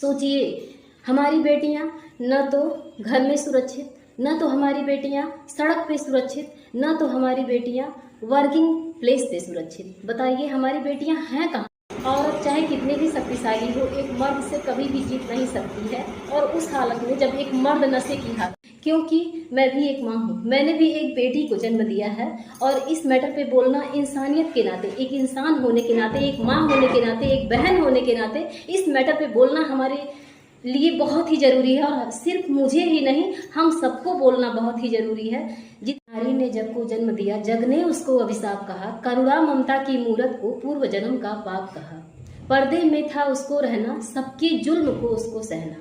सोचिए, हमारी बेटियां न तो घर में सुरक्षित, न तो हमारी बेटियां सड़क पे सुरक्षित, न तो हमारी बेटियां वर्किंग प्लेस पे सुरक्षित। बताइए हमारी बेटियां हैं कहाँ? औरत चाहे कितनी भी शक्तिशाली हो, एक मर्द से कभी भी जीत नहीं सकती है। और उस हालत में जब एक मर्द नशे की हालत, क्योंकि मैं भी एक माँ हूँ, मैंने भी एक बेटी को जन्म दिया है और इस मैटर पे बोलना इंसानियत के नाते, एक इंसान होने के नाते, एक माँ होने के नाते, एक बहन होने के नाते इस मैटर पे बोलना हमारे लिए बहुत ही जरूरी है। और सिर्फ मुझे ही नहीं, हम सबको बोलना बहुत ही जरूरी है। जिस नारी ने जग को जन्म दिया, जग ने उसको अभिशाप कहा, करुणा ममता की मूरत को पूर्व जन्म का पाप कहा। पर्दे में था उसको रहना, सबके जुल्म को उसको सहना।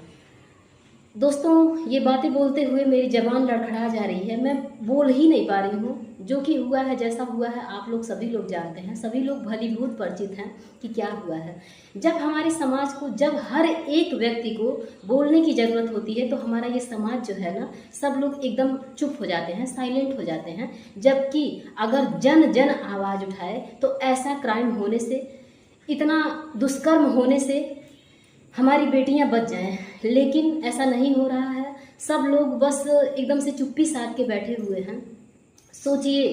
दोस्तों, ये बातें बोलते हुए मेरी जबान लड़खड़ा जा रही है, मैं बोल ही नहीं पा रही हूँ। जो कि हुआ है, जैसा हुआ है, आप लोग सभी लोग जानते हैं, सभी लोग भलीभूत परिचित हैं कि क्या हुआ है। जब हमारे समाज को, जब हर एक व्यक्ति को बोलने की ज़रूरत होती है तो हमारा ये समाज जो है ना, सब लोग एकदम चुप हो जाते हैं, साइलेंट हो जाते हैं। जबकि अगर जन जन आवाज़ उठाए तो ऐसा क्राइम होने से, इतना दुष्कर्म होने से हमारी बेटियां बच जाएं। लेकिन ऐसा नहीं हो रहा है, सब लोग बस एकदम से चुप्पी साध के बैठे हुए हैं। सोचिए,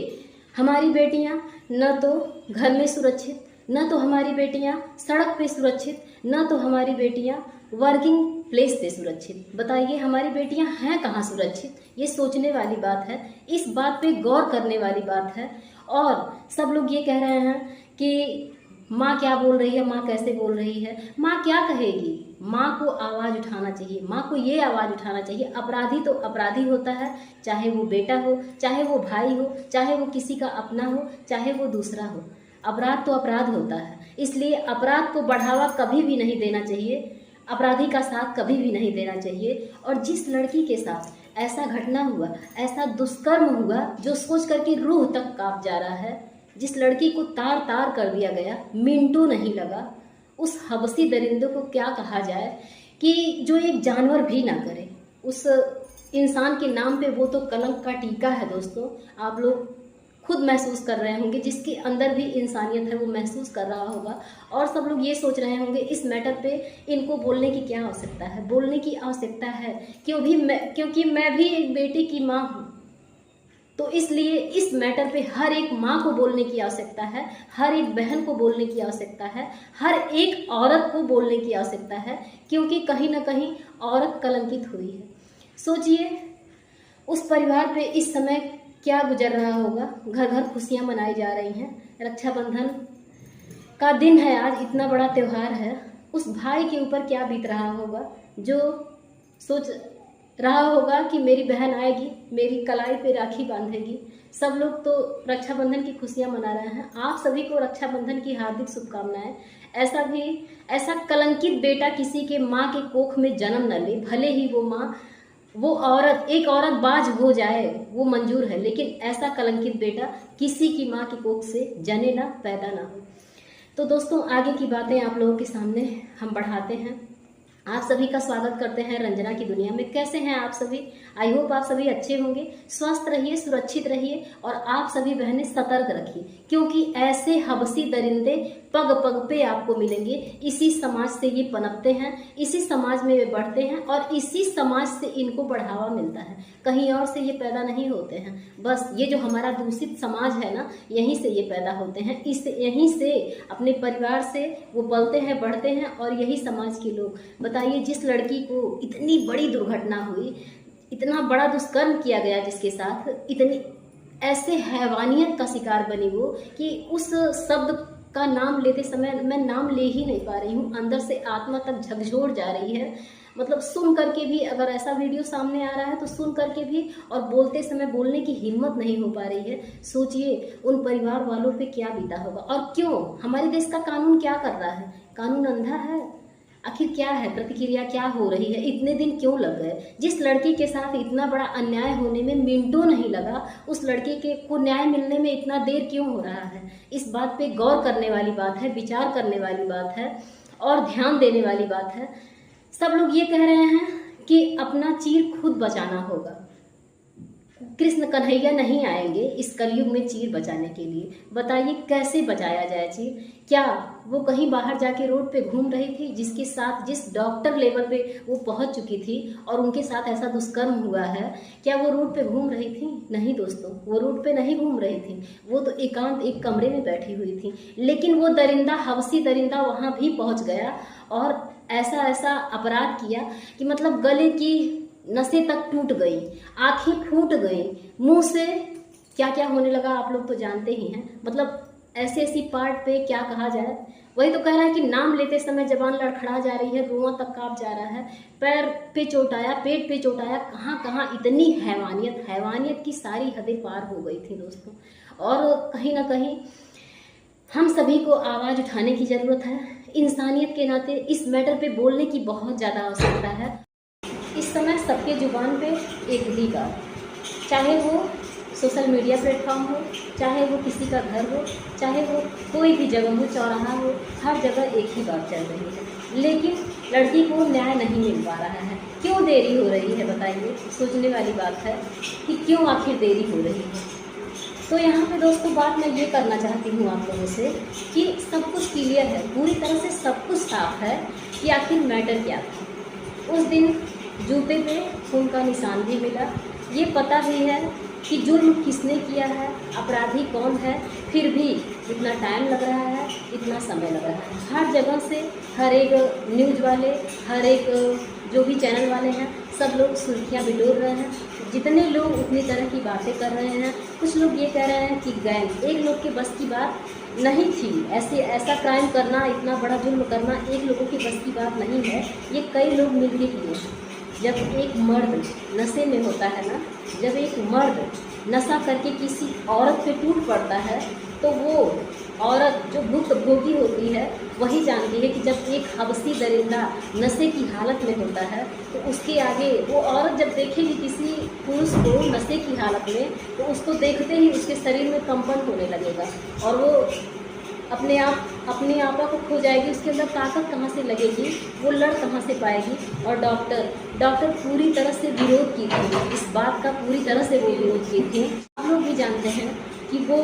हमारी बेटियां न तो घर में सुरक्षित, न तो हमारी बेटियां सड़क पे सुरक्षित, न तो हमारी बेटियां वर्किंग प्लेस पे सुरक्षित। बताइए हमारी बेटियां हैं कहाँ सुरक्षित? ये सोचने वाली बात है, इस बात पे गौर करने वाली बात है। और सब लोग ये कह रहे हैं कि माँ क्या बोल रही है, माँ कैसे बोल रही है, माँ क्या कहेगी? माँ को आवाज़ उठाना चाहिए, माँ को ये आवाज़ उठाना चाहिए। अपराधी तो अपराधी होता है, चाहे वो बेटा हो, चाहे वो भाई हो, चाहे वो किसी का अपना हो, चाहे वो दूसरा हो। अपराध तो अपराध होता है, इसलिए अपराध को बढ़ावा कभी भी नहीं देना चाहिए, अपराधी का साथ कभी भी नहीं देना चाहिए। और जिस लड़की के साथ ऐसा घटना हुआ, ऐसा दुष्कर्म हुआ जो सोच करके रूह तक कांप जा रहा है, जिस लड़की को तार तार कर दिया गया, मिनटों नहीं लगा, उस हबसी दरिंदे को क्या कहा जाए कि जो एक जानवर भी ना करे। उस इंसान के नाम पे वो तो कलंक का टीका है। दोस्तों, आप लोग खुद महसूस कर रहे होंगे, जिसके अंदर भी इंसानियत है वो महसूस कर रहा होगा। और सब लोग ये सोच रहे होंगे इस मैटर पे इनको बोलने की क्या आवश्यकता है। बोलने की आवश्यकता है क्योंकि मैं भी एक बेटी की माँ हूँ, तो इसलिए इस मैटर पे हर एक माँ को बोलने की आवश्यकता है, हर एक बहन को बोलने की आवश्यकता है, हर एक औरत को बोलने की आवश्यकता है, क्योंकि कहीं ना कहीं औरत कलंकित हुई है। सोचिए उस परिवार पे इस समय क्या गुजर रहा होगा। घर घर खुशियाँ मनाई जा रही हैं, रक्षाबंधन का दिन है आज, इतना बड़ा त्यौहार है। उस भाई के ऊपर क्या बीत रहा होगा जो सोच रहा होगा कि मेरी बहन आएगी, मेरी कलाई पे राखी बांधेगी। सब लोग तो रक्षाबंधन की खुशियां मना रहे हैं। आप सभी को रक्षाबंधन की हार्दिक शुभकामनाएं। ऐसा कलंकित बेटा किसी के माँ के कोख में जन्म न ले, भले ही वो माँ, वो औरत, एक औरत बाज हो जाए वो मंजूर है, लेकिन ऐसा कलंकित बेटा किसी की माँ के कोख से जने ना, पैदा ना हो। तो दोस्तों, आगे की बातें आप लोगों के सामने हम बढ़ाते हैं। आप सभी का स्वागत करते हैं रंजना की दुनिया में। कैसे हैं आप सभी? आई होप आप सभी अच्छे होंगे। स्वस्थ रहिए, सुरक्षित रहिए और आप सभी बहनें सतर्क रखिए, क्योंकि ऐसे हबसी दरिंदे पग पग पे आपको मिलेंगे। इसी समाज से ये पनपते हैं, इसी समाज में वे बढ़ते हैं और इसी समाज से इनको बढ़ावा मिलता है। कहीं और से ये पैदा नहीं होते हैं। बस ये जो हमारा दूषित समाज है ना, यहीं से ये पैदा होते हैं, यहीं से अपने परिवार से वो पलते हैं, बढ़ते हैं और यही समाज के लोग। बताइए, जिस लड़की को इतनी बड़ी दुर्घटना हुई, इतना बड़ा दुष्कर्म किया गया जिसके साथ, इतनी ऐसे हैवानियत का शिकार बनी वो कि उस शब्द का नाम लेते समय मैं नाम ले ही नहीं पा रही हूँ। अंदर से आत्मा तक झकझोर जा रही है। मतलब सुन करके भी, अगर ऐसा वीडियो सामने आ रहा है तो सुन करके भी और बोलते समय बोलने की हिम्मत नहीं हो पा रही है। सोचिए उन परिवार वालों पे क्या बीता होगा। और क्यों हमारे देश का कानून क्या कर रहा है? कानून अंधा है? आखिर क्या है प्रतिक्रिया, क्या हो रही है? इतने दिन क्यों लग गए? जिस लड़की के साथ इतना बड़ा अन्याय होने में मिनटों नहीं लगा, उस लड़के को न्याय मिलने में इतना देर क्यों हो रहा है? इस बात पे गौर करने वाली बात है, विचार करने वाली बात है और ध्यान देने वाली बात है। सब लोग ये कह रहे हैं कि अपना चीर खुद बचाना होगा। कृष्ण कन्हैया नहीं आएंगे इस कलयुग में चीर बचाने के लिए। बताइए कैसे बचाया जाए चीर? क्या वो कहीं बाहर जाके रोड पे घूम रही थी, जिसके साथ जिस डॉक्टर लेवल पे वो पहुंच चुकी थी और उनके साथ ऐसा दुष्कर्म हुआ है, क्या वो रोड पे घूम रही थी? नहीं दोस्तों, वो रोड पे नहीं घूम रही थी। वो तो एकांत एक कमरे में बैठी हुई थी। लेकिन वो दरिंदा, हवसी दरिंदा वहां भी पहुंच गया और ऐसा ऐसा अपराध किया कि मतलब गले की नसें तक टूट गई, आंखें फूट गई, मुंह से क्या क्या होने लगा आप लोग तो जानते ही हैं। मतलब ऐसे ऐसी पार्ट पे क्या कहा जाए। वही तो कह रहा है कि नाम लेते समय जबान लड़खड़ा जा रही है, रुआं तक कांप जा रहा है, पैर पे चोट आया, पेट पे चोट आया, कहाँ कहाँ इतनी हैवानियत, हैवानियत की सारी हदें पार हो गई थी दोस्तों। और कहीं ना कहीं हम सभी को आवाज़ उठाने की ज़रूरत है। इंसानियत के नाते इस मैटर पे बोलने की बहुत ज़्यादा आवश्यकता है। इस समय सबके जुबान पे एक ही बात, चाहे वो सोशल मीडिया प्लेटफॉर्म हो, चाहे वो किसी का घर हो, चाहे वो कोई भी जगह हो, चौराहा हो, हर जगह एक ही बात चल रही है। लेकिन लड़की को न्याय नहीं मिल पा रहा है। क्यों देरी हो रही है बताइए? सोचने वाली बात है कि क्यों आखिर देरी हो रही है। तो यहाँ पे दोस्तों बात मैं ये करना चाहती हूँ आप लोगों से कि सब कुछ क्लियर है, पूरी तरह से सब कुछ साफ है कि आखिर मैटर क्या था। उस दिन जूते पे खून का निशान भी मिला, ये पता भी है कि जुर्म किसने किया है, अपराधी कौन है, फिर भी इतना टाइम लग रहा है, इतना समय लग रहा है। हर जगह से हर एक न्यूज़ वाले, हर एक जो भी चैनल वाले हैं, सब लोग सुर्खियाँ बिटोर रहे हैं। जितने लोग उतनी तरह की बातें कर रहे हैं। कुछ लोग ये कह रहे हैं कि गैंग, एक लोग के बस की बात नहीं थी, ऐसा क्राइम करना, इतना बड़ा जुर्म करना एक लोगों की बस की बात नहीं है, ये कई लोग मिलके किए हैं। जब एक मर्द नशे में होता है ना, जब एक मर्द नशा करके किसी औरत पे टूट पड़ता है, तो वो औरत जो भुक्तभोगी होती है वही जानती है कि जब एक हवसी दरिंदा नशे की हालत में होता है तो उसके आगे वो औरत जब देखेगी किसी पुरुष को नशे की हालत में, तो उसको देखते ही उसके शरीर में कंपन होने लगेगा और वो अपने आपा को खो जाएगी। उसके अंदर ताकत कहाँ से लगेगी, वो लड़ कहाँ से पाएगी। और डॉक्टर पूरी तरह से विरोध की थी, इस बात का पूरी तरह से वो विरोध की थी। आप लोग भी जानते हैं कि वो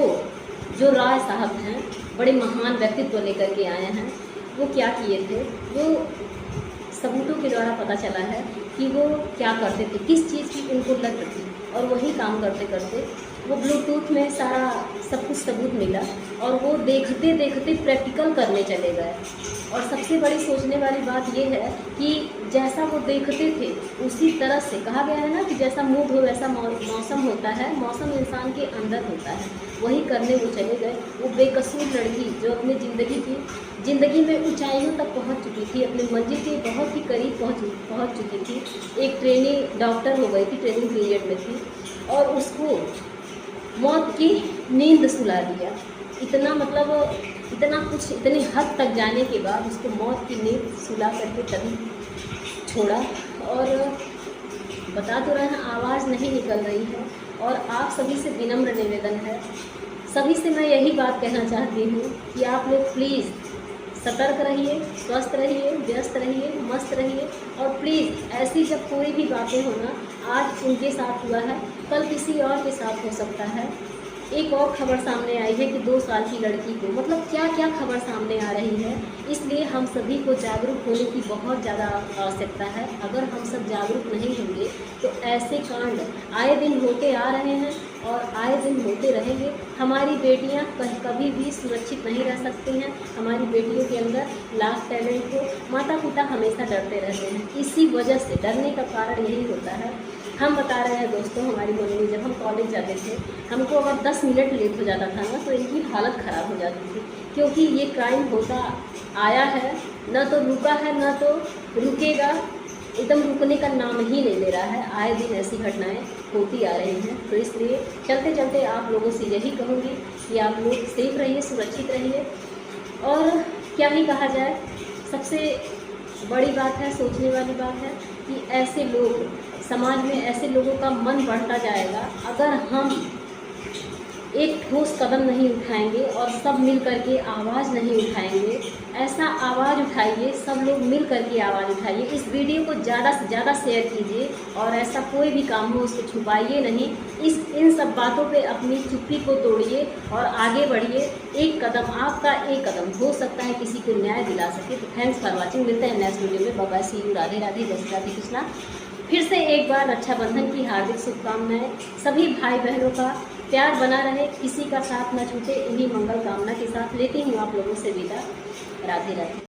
जो राय साहब हैं, बड़े महान व्यक्तित्व लेकर के आए हैं, वो क्या किए थे, वो सबूतों के द्वारा पता चला है कि वो क्या करते थे, किस चीज़ की उनको लत थी। और वही काम करते करते वो ब्लूटूथ में सारा सब कुछ सबूत मिला और वो देखते देखते प्रैक्टिकल करने चले गए। और सबसे बड़ी सोचने वाली बात ये है कि जैसा वो देखते थे उसी तरह से, कहा गया है ना कि जैसा मूड हो वैसा मौसम होता है, मौसम इंसान के अंदर होता है, वही करने वो चले गए। वो बेकसूर लड़की जो अपनी ज़िंदगी में ऊंचाइयों तक पहुंच चुकी थी, अपने मंजिल के बहुत ही करीब पहुंच चुकी थी, एक ट्रेनिंग डॉक्टर हो गई थी, ट्रेनिंग पीरियड में थी, और उसको मौत की नींद सुला दिया। इतना मतलब इतना कुछ, इतनी हद तक जाने के बाद उसको मौत की नींद सुला करके तभी छोड़ा। और बता तो रहे हैं, आवाज़ नहीं निकल रही है। और आप सभी से विनम्र निवेदन है, सभी से मैं यही बात कहना चाहती हूँ कि आप लोग प्लीज़ सतर्क रहिए, स्वस्थ रहिए, व्यस्त रहिए, मस्त रहिए। और प्लीज़ ऐसी जब कोई भी बातें हो ना, आज उनके साथ हुआ है, कल किसी और के साथ हो सकता है। एक और खबर सामने आई है कि 2 साल की लड़की को, मतलब क्या क्या खबर सामने आ रही है। इसलिए हम सभी को जागरूक होने की बहुत ज़्यादा आवश्यकता है। अगर हम सब जागरूक नहीं होंगे तो ऐसे कांड आए दिन होते आ रहे हैं और आए दिन होते रहेंगे। हमारी बेटियां कभी भी सुरक्षित नहीं रह सकती हैं। हमारी बेटियों के अंदर लाख टैलेंट को माता पिता हमेशा डरते रहते हैं। इसी वजह से डरने का कारण यही होता है। हम बता रहे हैं दोस्तों, हमारी मम्मी जब हम कॉलेज जाते थे, हमको अगर 10 मिनट लेट हो जाता था ना तो इनकी हालत ख़राब हो जाती थी, क्योंकि ये क्राइम होता आया है, ना तो रुका है ना तो रुकेगा, एकदम रुकने का नाम ही नहीं ले रहा है। आए दिन ऐसी घटनाएं होती आ रही हैं। तो इसलिए चलते चलते आप लोगों से यही कहूँगी कि आप लोग सेफ रहिए, सुरक्षित रहिए। और क्या ही कहा जाए, सबसे बड़ी बात है, सोचने वाली बात है कि ऐसे लोग, समाज में ऐसे लोगों का मन बढ़ता जाएगा अगर हम एक ठोस कदम नहीं उठाएंगे और सब मिल करके आवाज़ नहीं उठाएंगे। ऐसा आवाज़ उठाइए, सब लोग मिल कर के आवाज़ उठाइए। इस वीडियो को ज़्यादा से ज़्यादा शेयर कीजिए और ऐसा कोई भी काम हो उसको छुपाइए नहीं। इन सब बातों पे अपनी चुप्पी को तोड़िए और आगे बढ़िए। एक कदम, आपका एक कदम हो सकता है किसी को न्याय दिला सके। तो थैंक्स फॉर वॉचिंग। मिलते हैं नेक्स्ट वीडियो में। Bye bye, see you. Radhe Radhe, जय श्री राधे कृष्णा। फिर से एक बार रक्षाबंधन की हार्दिक शुभकामनाएं। सभी भाई बहनों का प्यार बना रहे, किसी का साथ न छूटे, इन्हीं मंगल कामना के साथ लेती हूँ आप लोगों से विदा। राधे राधे।